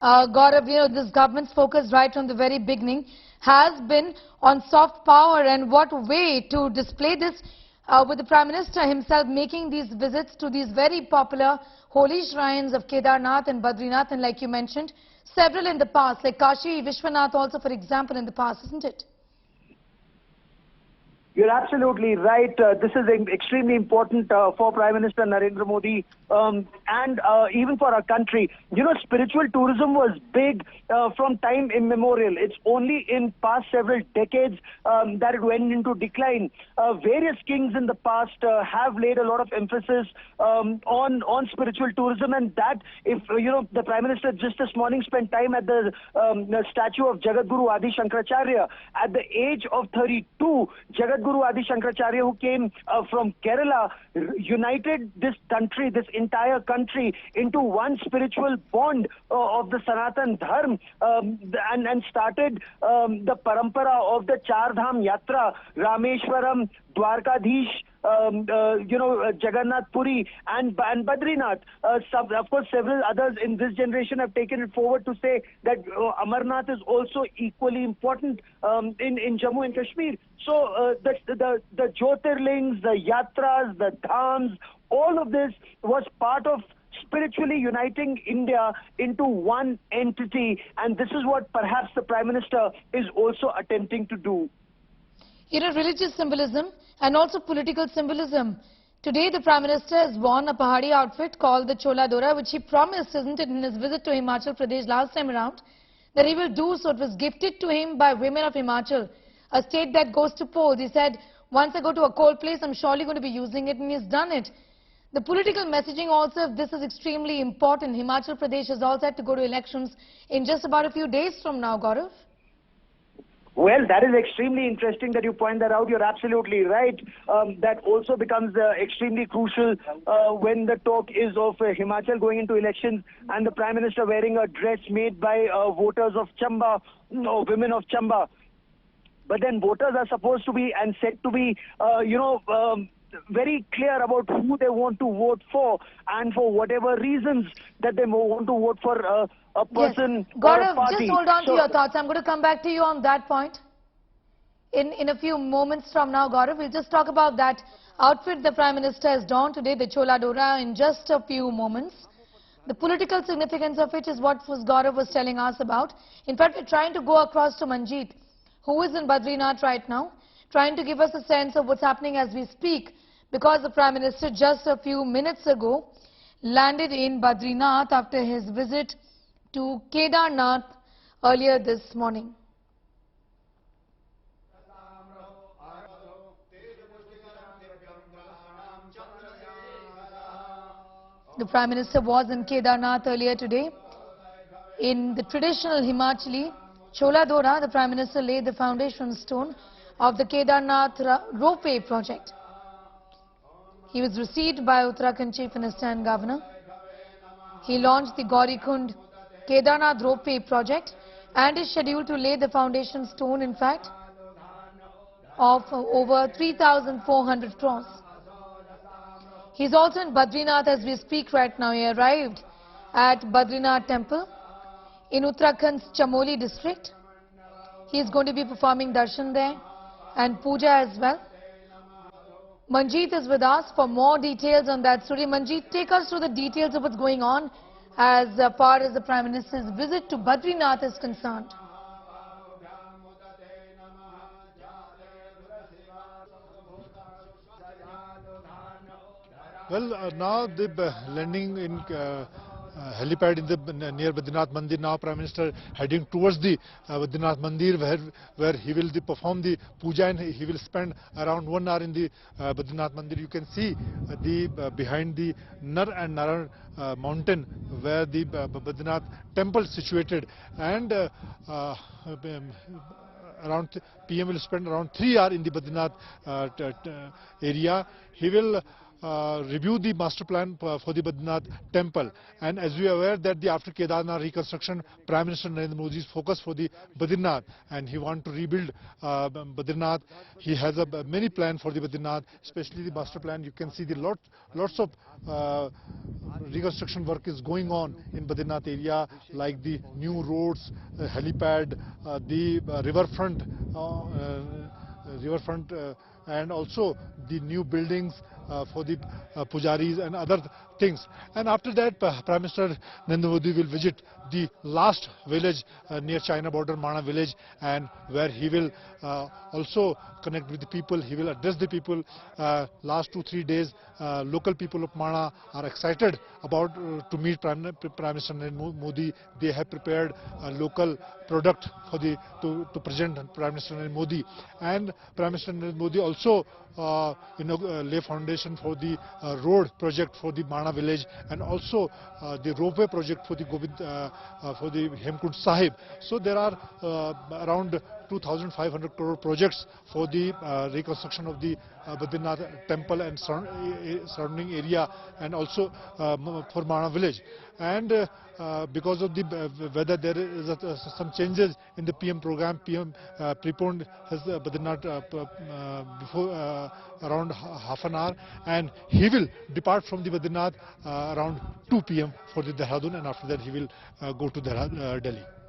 Gaurav, this government's focus right from the very beginning has been on soft power, and what way to display this with the Prime Minister himself making these visits to these very popular holy shrines of Kedarnath and Badrinath, and like you mentioned, several in the past, like Kashi Vishwanath also, for example, in the past, isn't it? You're absolutely right. This is extremely important for Prime Minister Narendra Modi and even for our country. Spiritual tourism was big from time immemorial. It's only in past several decades that it went into decline. Various kings in the past have laid a lot of emphasis on spiritual tourism, and that, if the Prime Minister just this morning spent time at the statue of Jagadguru Adi Shankaracharya at the age of 32. Jagadguru Adi Shankaracharya, who came from Kerala, united this country, this entire country, into one spiritual bond of the Sanatan Dharm, and started the parampara of the Char Dham Yatra, Rameshwaram, Dwarkadhish, Jagannath Puri and Badrinath. Of course, several others in this generation have taken it forward to say that Amarnath is also equally important in Jammu and Kashmir. So the Jyotirlings, the Yatras, the Dhams, all of this was part of spiritually uniting India into one entity, and this is what perhaps the Prime Minister is also attempting to do. Religious symbolism and also political symbolism. Today, the Prime Minister has worn a Pahadi outfit called the Chola Dora, which he promised, isn't it, in his visit to Himachal Pradesh last time around, that he will do so. It was gifted to him by women of Himachal, a state that goes to polls. He said, once I go to a cold place, I'm surely going to be using it, and he's done it. The political messaging also, if this is extremely important. Himachal Pradesh has also had to go to elections in just about a few days from now, Gaurav. Well, that is extremely interesting that you point that out. You're absolutely right. That also becomes extremely crucial when the talk is of Himachal going into elections and the Prime Minister wearing a dress made by voters of Chamba, women of Chamba. But then voters are supposed to be and said to be, very clear about who they want to vote for and for whatever reasons that they want to vote for a person or a party. Just hold on to your thoughts. I'm going to come back to you on that point in a few moments from now, Gaurav. We'll just talk about that outfit the Prime Minister has donned today, the Chola Dora, in just a few moments. The political significance of it is what Gaurav was telling us about. In fact, we're trying to go across to Manjeet, who is in Badrinath right now, trying to give us a sense of what's happening as we speak, because the Prime Minister just a few minutes ago landed in Badrinath after his visit to Kedarnath earlier this morning. The Prime Minister was in Kedarnath earlier today. In the traditional Himachali Chola Dora, the Prime Minister laid the foundation stone of the Kedarnath ropeway project. He was received by Uttarakhand Chief Minister and Governor. He launched the Gaurikund-Kedarnath ropeway project and is scheduled to lay the foundation stone, in fact, of over 3,400 crores. He's also in Badrinath as we speak right now. He arrived at Badrinath temple in Uttarakhand's Chamoli district. He is going to be performing darshan there and puja as well. Manjeet is with us for more details on that story. Manjeet, take us through the details of what's going on as far as the Prime Minister's visit to Badrinath is concerned. Well, now the landing in helipad in the near Badrinath Mandir. Now Prime Minister heading towards the Badrinath Mandir, where he will perform the puja, and he will spend around 1 hour in the Badrinath Mandir. You can see the behind the Nar and Naran mountain where the Badrinath temple is situated, and around PM will spend around 3 hours in the Badrinath area. He will review the master plan for the Badrinath temple. And as we are aware that after Kedarnath reconstruction, Prime Minister Narendra Modi's focus for the Badrinath, and he wants to rebuild Badrinath. He has many plans for the Badrinath, especially the master plan. You can see the lots of reconstruction work is going on in Badrinath area, like the new roads, helipad, the riverfront, and also the new buildings for the pujaris and other things. And after that, Prime Minister Narendra Modi will visit the last village near China border, Mana village, and where he will also connect with the people. He will address the people. Last 2-3 days, local people of Mana are excited about to meet Prime Minister Narendra Modi. They have prepared a local product for to present Prime Minister Narendra Modi. And Prime Minister Narendra Modi also lay foundation for the road project for the Mana village, and also the ropeway project for the Hemkund Sahib. So there are around 2,500 crore projects for the reconstruction of the Badrinath temple and surrounding area, and also for Mana village. And because of the weather, there is some changes in the PM program. PM preponed his Badrinath before around half an hour, and he will depart from the Badrinath around 2 PM for the Dehradun, and after that he will go to Delhi.